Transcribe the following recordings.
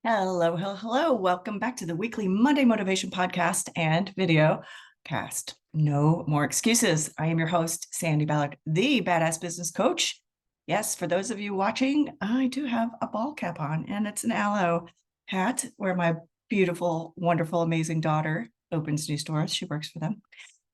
Hello, hello, hello. Welcome back to the weekly Monday Motivation Podcast and video cast. No more excuses. I am your host, Sandi Ballard, the badass business coach. Yes, for those of you watching, I do have a ball cap on, and it's an aloe hat where my beautiful, wonderful, amazing daughter opens new stores. She works for them.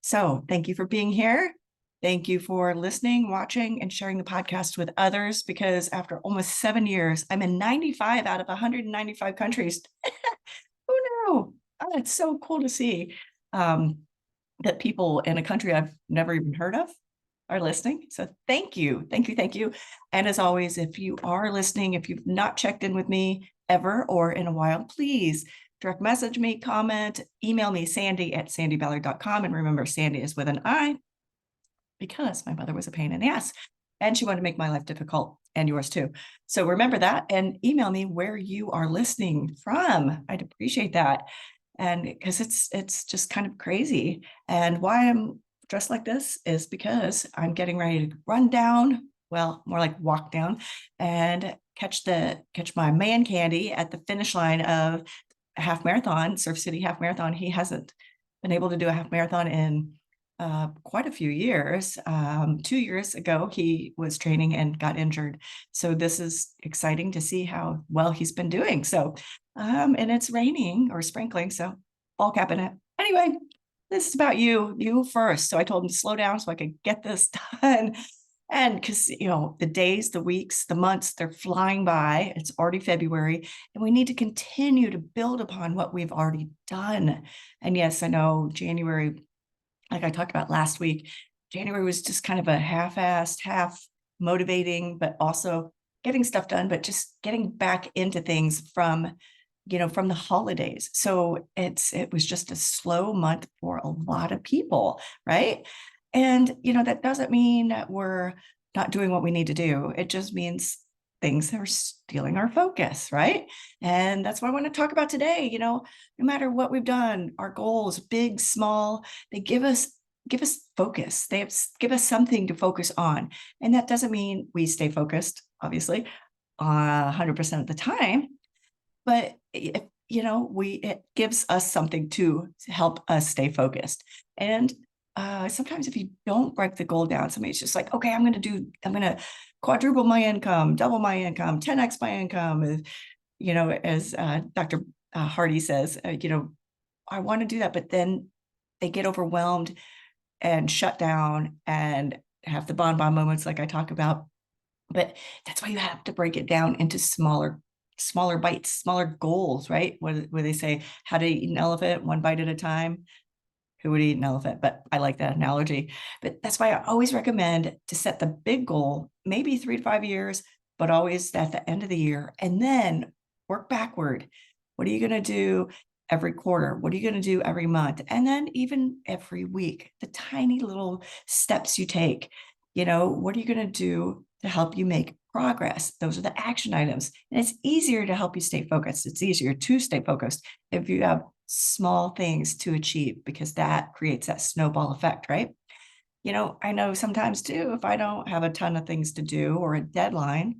So thank you for being here. Thank you for listening, watching, and sharing the podcast with others, because after almost 7 years, I'm in 95 out of 195 countries. Who knew? Oh, it's so cool to see that people in a country I've never even heard of are listening. So thank you, thank you, thank you. And as always, if you are listening, if you've not checked in with me ever or in a while, please direct message me, comment, email me, Sandi@sandiballard.com. And remember, Sandi is with an I, because my mother was a pain in the ass and she wanted to make my life difficult, and yours too. So remember that and email me where you are listening from. I'd appreciate that. And because it's just kind of crazy. And why I'm dressed like this is because I'm getting ready to run down, well, more like walk down, and catch my man candy at the finish line of a half marathon, Surf City half marathon. He hasn't been able to do a half marathon in quite a few years. 2 years ago, he was training and got injured. So this is exciting to see how well he's been doing. So, and it's raining or sprinkling, so all cap in it. Anyway, this is about you first. So I told him to slow down so I could get this done. And because, the days, the weeks, the months, they're flying by. It's already February, and we need to continue to build upon what we've already done. And yes, I know January, like I talked about last week, January was just kind of a half-assed, half motivating, but also getting stuff done, but just getting back into things from the holidays. So it was just a slow month for a lot of people, right? And, that doesn't mean that we're not doing what we need to do. It just means things that are stealing our focus, right? And that's what I want to talk about today. No matter what we've done, our goals, big, small, they give us focus. Give us something to focus on. And that doesn't mean we stay focused, obviously, 100% of the time, but it gives us something to help us stay focused. And sometimes if you don't break the goal down, somebody's just like, okay, I'm going to quadruple my income, double my income, 10x my income, as Dr. Hardy says, I want to do that, but then they get overwhelmed and shut down and have the bonbon moments like I talk about. But that's why you have to break it down into smaller bites, smaller goals, right? Where they say how to eat an elephant one bite at a time. Who would eat an elephant? But I like that analogy. But that's why I always recommend to set the big goal, maybe 3 to 5 years, but always at the end of the year, and then work backward. What are you going to do every quarter? What are you going to do every month? And then even every week, the tiny little steps you take. What are you going to do to help you make progress? Those are the action items. And it's easier to help you stay focused. It's easier to stay focused if you have small things to achieve, because that creates that snowball effect, right? I know sometimes too, if I don't have a ton of things to do or a deadline,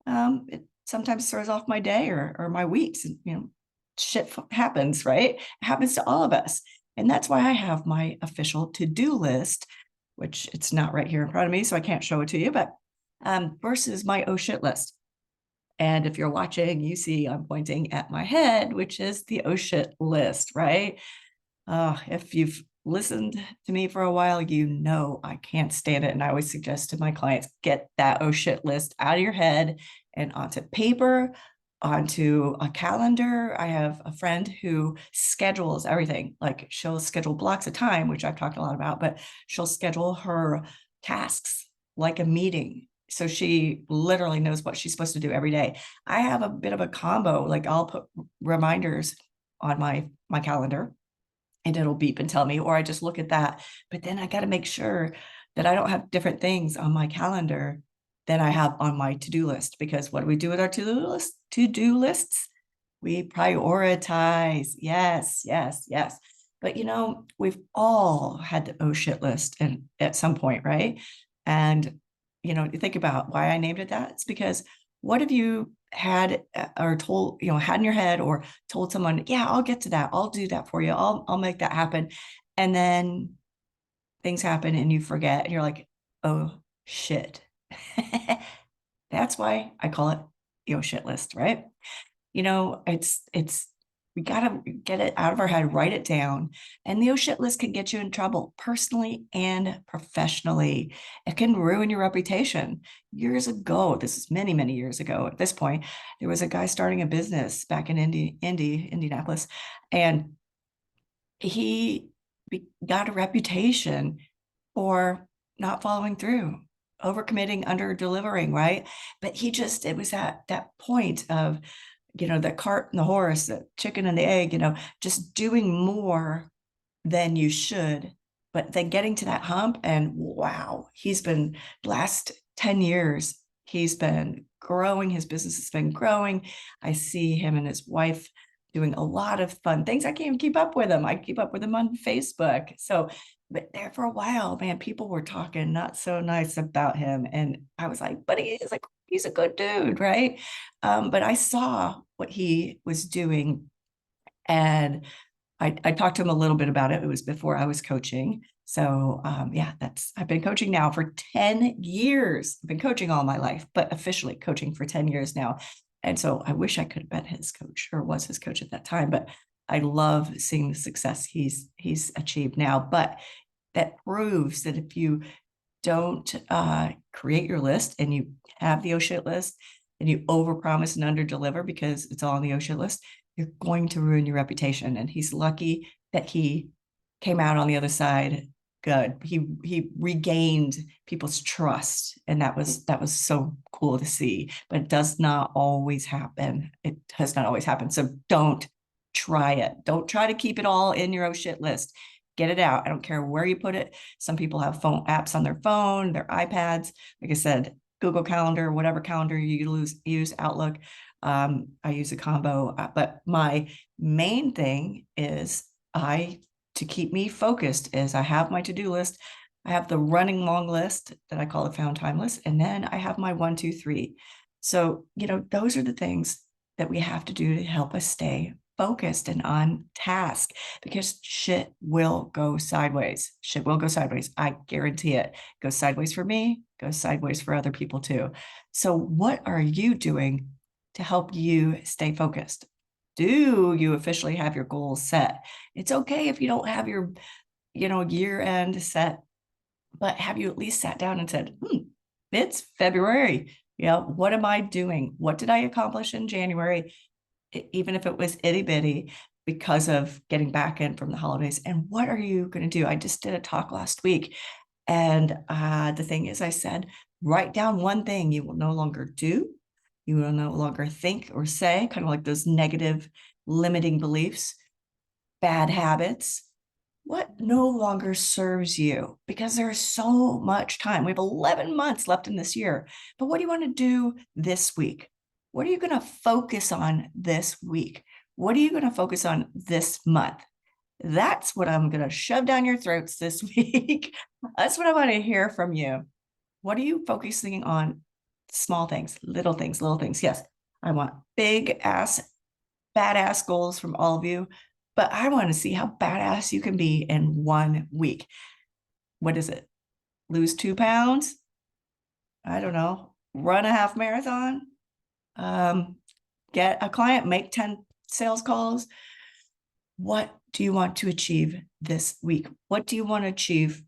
it sometimes throws off my day or my weeks. And, shit happens, right? It happens to all of us. And that's why I have my official to-do list, which it's not right here in front of me, so I can't show it to you, but versus my oh shit list. And if you're watching, you see I'm pointing at my head, which is the oh shit list, right? If you've listened to me for a while, I can't stand it. And I always suggest to my clients, get that oh shit list out of your head and onto paper, onto a calendar. I have a friend who schedules everything. Like, she'll schedule blocks of time, which I've talked a lot about, but she'll schedule her tasks like a meeting. So she literally knows what she's supposed to do every day. I have a bit of a combo. Like, I'll put reminders on my calendar and it'll beep and tell me, or I just look at that. But then I got to make sure that I don't have different things on my calendar than I have on my to-do list, because what do we do with our to-do lists? We prioritize. Yes, yes, yes. But we've all had the oh shit list at some point, right? And you think about why I named it that. It's because What have you had or told, had in your head or told someone, yeah, I'll get to that. I'll do that for you. I'll make that happen. And then things happen and you forget and you're like, oh shit. That's why I call it the oh shit list, right? It's we gotta get it out of our head, write it down. And the oh shit list can get you in trouble personally and professionally. It can ruin your reputation. Years ago, this is many, many years ago at this point, there was a guy starting a business back in Indianapolis, and he got a reputation for not following through, overcommitting, under delivering, right? But it was at that point of, the cart and the horse, the chicken and the egg, just doing more than you should, but then getting to that hump. And wow, he's been last 10 years, he's been growing. His business has been growing. I see him and his wife doing a lot of fun things. I can't even keep up with him. I keep up with him on Facebook. So, but there for a while, man, people were talking not so nice about him. And I was like, but he's a good dude, right? But I saw what he was doing, and I talked to him a little bit about it. It was before I was coaching. So yeah, I've been coaching now for 10 years. I've been coaching all my life, but officially coaching for 10 years now. And so I wish I could have been his coach or was his coach at that time, but I love seeing the success he's achieved now. But that proves that if you don't create your list and you have the oh shit list and you overpromise and underdeliver because it's all on the oh shit list, you're going to ruin your reputation. And he's lucky that he came out on the other side good. He regained people's trust, and that was so cool to see. But it does not always happen. It has not always happened. So don't try it. Don't try to keep it all in your oh shit list. Get it out. I don't care where you put it. Some people have phone apps on their phone, their iPads. Like I said, Google Calendar, whatever calendar you use Outlook. I use a combo, but my main thing is to keep me focused is I have my to-do list. I have the running long list that I call the found time list. And then I have my 1, 2, 3. So, those are the things that we have to do to help us stay focused and on task, because shit will go sideways. Shit will go sideways. I guarantee it. Goes sideways for me, goes sideways for other people too. So what are you doing to help you stay focused? Do you officially have your goals set? It's okay if you don't have your, year end set, but have you at least sat down and said, it's February. What am I doing? What did I accomplish in January? Even if it was itty bitty, because of getting back in from the holidays. And what are you going to do? I just did a talk last week. And the thing is, I said, write down one thing you will no longer do. You will no longer think or say, kind of like those negative limiting beliefs, bad habits. What no longer serves you? Because there's so much time. We have 11 months left in this year. But what do you want to do this week? What are you going to focus on this week? What are you going to focus on this month? That's what I'm going to shove down your throats this week. That's what I want to hear from you. What are you focusing on? Small things, little things, little things. Yes, I want big ass, badass goals from all of you, but I want to see how badass you can be in 1 week. What is it? Lose 2 pounds? I don't know. Run a half marathon? Get a client, make 10 sales calls. What do you want to achieve this week? What do you want to achieve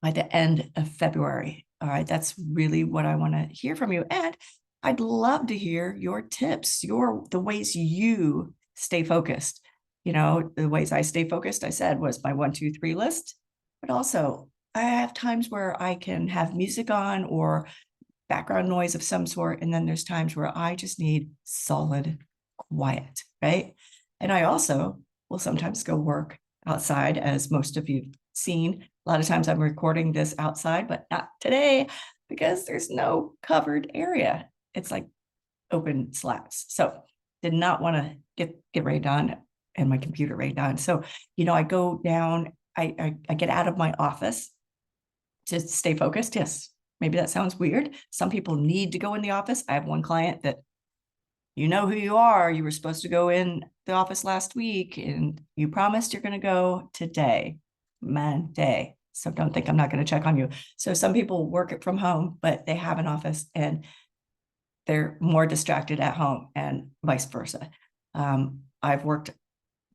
by the end of February? All right, that's really what I want to hear from you. And I'd love to hear your tips, the ways you stay focused. The ways I stay focused, I said, was my 1, 2, 3 list, but also I have times where I can have music on or background noise of some sort. And then there's times where I just need solid quiet, right? And I also will sometimes go work outside, as most of you've seen. A lot of times I'm recording this outside, but not today because there's no covered area. It's like open slats. So did not want to get rained on and my computer rained on. So, I go down, I get out of my office to stay focused. Yes, Maybe that sounds weird. Some people need to go in the office. I have one client that, you know who you are. You were supposed to go in the office last week and you promised you're going to go today, Monday. So don't think I'm not going to check on you. So some people work it from home, but they have an office and they're more distracted at home and vice versa. I've worked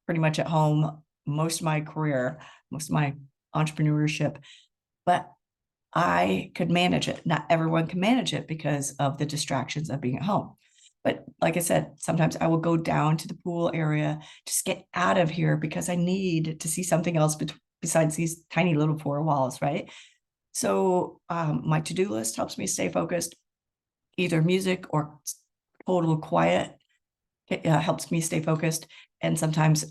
pretty much at home most of my career, most of my entrepreneurship, but I could manage it. Not everyone can manage it because of the distractions of being at home. But like I said, sometimes I will go down to the pool area, just get out of here because I need to see something else besides these tiny little four walls, right? So my to-do list helps me stay focused. Either music or total quiet helps me stay focused. And sometimes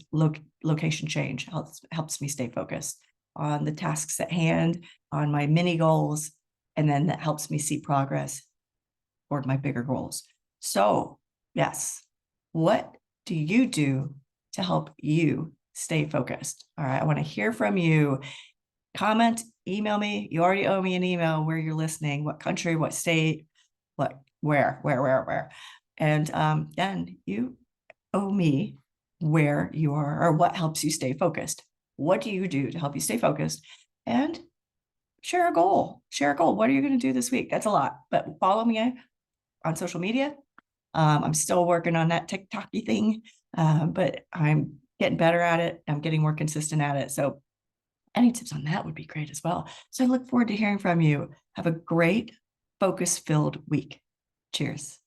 location change helps me stay focused on the tasks at hand, on my mini goals, and then that helps me see progress toward my bigger goals. So, yes, what do you do to help you stay focused? All right, I want to hear from you. Comment, email me. You already owe me an email where you're listening, what country, what state, where. And then you owe me where you are or what helps you stay focused. What do you do to help you stay focused? And share a goal. Share a goal. What are you going to do this week? That's a lot, but follow me on social media. I'm still working on that TikTok-y thing, but I'm getting better at it. I'm getting more consistent at it. So any tips on that would be great as well. So I look forward to hearing from you. Have a great focus-filled week. Cheers.